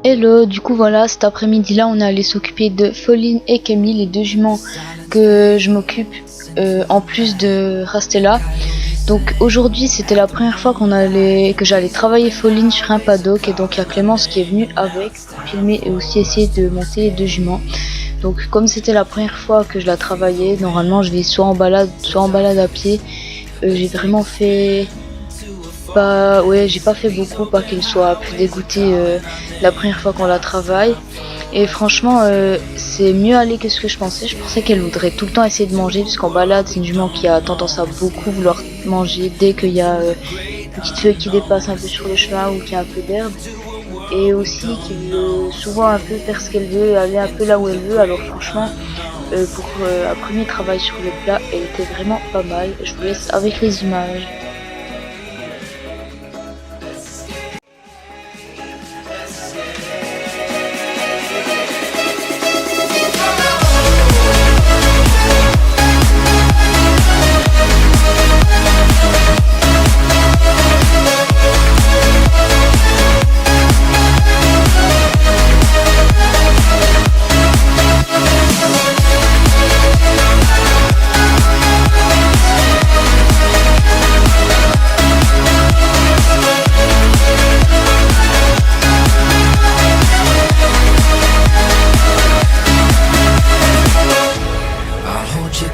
Hello, du coup voilà, cet après-midi là on est allé s'occuper de Foline et Camille, les deux juments que je m'occupe en plus de Rastella. Donc aujourd'hui c'était la première fois que j'allais travailler Foline sur un paddock, et donc il y a Clémence qui est venue avec pour filmer et aussi essayer de monter les deux juments. Donc comme c'était la première fois que je la travaillais, normalement je vais soit en balade à pied. J'ai vraiment fait j'ai pas fait beaucoup, pas qu'elle soit plus dégoûtée la première fois qu'on la travaille. Et franchement c'est mieux allé que ce que je pensais. Je pensais qu'elle voudrait tout le temps essayer de manger, puisqu'en balade c'est une jument qui a tendance à beaucoup vouloir manger dès qu'il y a une petite feuille qui dépasse un peu sur le chemin ou qu'il y a un peu d'herbe, et aussi qui veut souvent un peu faire ce qu'elle veut, aller un peu là où elle veut. Alors franchement pour un premier travail sur le plat, elle était vraiment pas mal. Je vous laisse avec les images.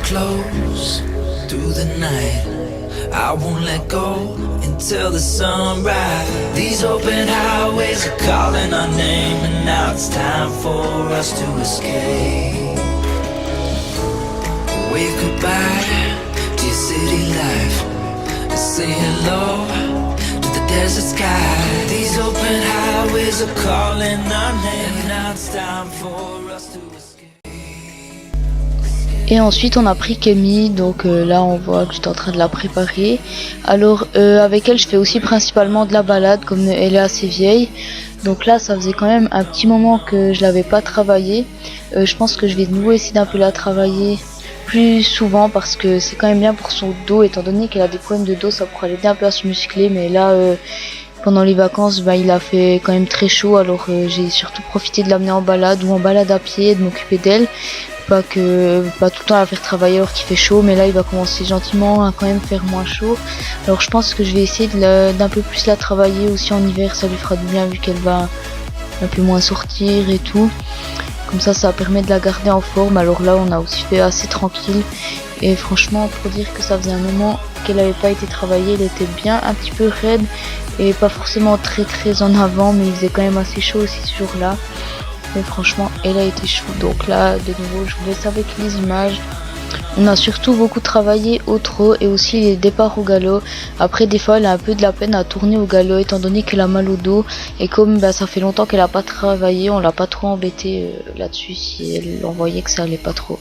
Close through the night, I won't let go until the sunrise. These open highways are calling our name, and now it's time for us to escape. Wave goodbye to your city life, and say hello to the desert sky. These open highways are calling our name, and now it's time for us to escape. Et ensuite on a pris Camille, donc là on voit que j'étais en train de la préparer. Alors avec elle je fais aussi principalement de la balade, comme elle est assez vieille. Donc là ça faisait quand même un petit moment que je l'avais pas travaillée. Je pense que je vais de nouveau essayer d'un peu la travailler plus souvent, parce que c'est quand même bien pour son dos, étant donné qu'elle a des problèmes de dos, ça pourrait l'aider un peu à se muscler. Mais là pendant les vacances il a fait quand même très chaud, alors j'ai surtout profité de l'amener en balade ou en balade à pied et de m'occuper d'elle. Pas tout le temps à la faire travailler alors qu'il fait chaud, mais là il va commencer gentiment à quand même faire moins chaud. Alors je pense que je vais essayer d'un peu plus la travailler aussi en hiver, ça lui fera du bien vu qu'elle va un peu moins sortir et tout. Comme ça permet de la garder en forme. Alors là on a aussi fait assez tranquille, et franchement pour dire que ça faisait un moment qu'elle n'avait pas été travaillée, elle était bien un petit peu raide et pas forcément très en avant, mais il faisait quand même assez chaud aussi ce jour là. Mais franchement elle a été chou. Donc là de nouveau je vous laisse avec les images. On a surtout beaucoup travaillé au trot et aussi les départs au galop. Après des fois elle a un peu de la peine à tourner au galop, étant donné qu'elle a mal au dos, et comme ça fait longtemps qu'elle a pas travaillé, on l'a pas trop embêté là-dessus si elle en voyait que ça allait pas trop.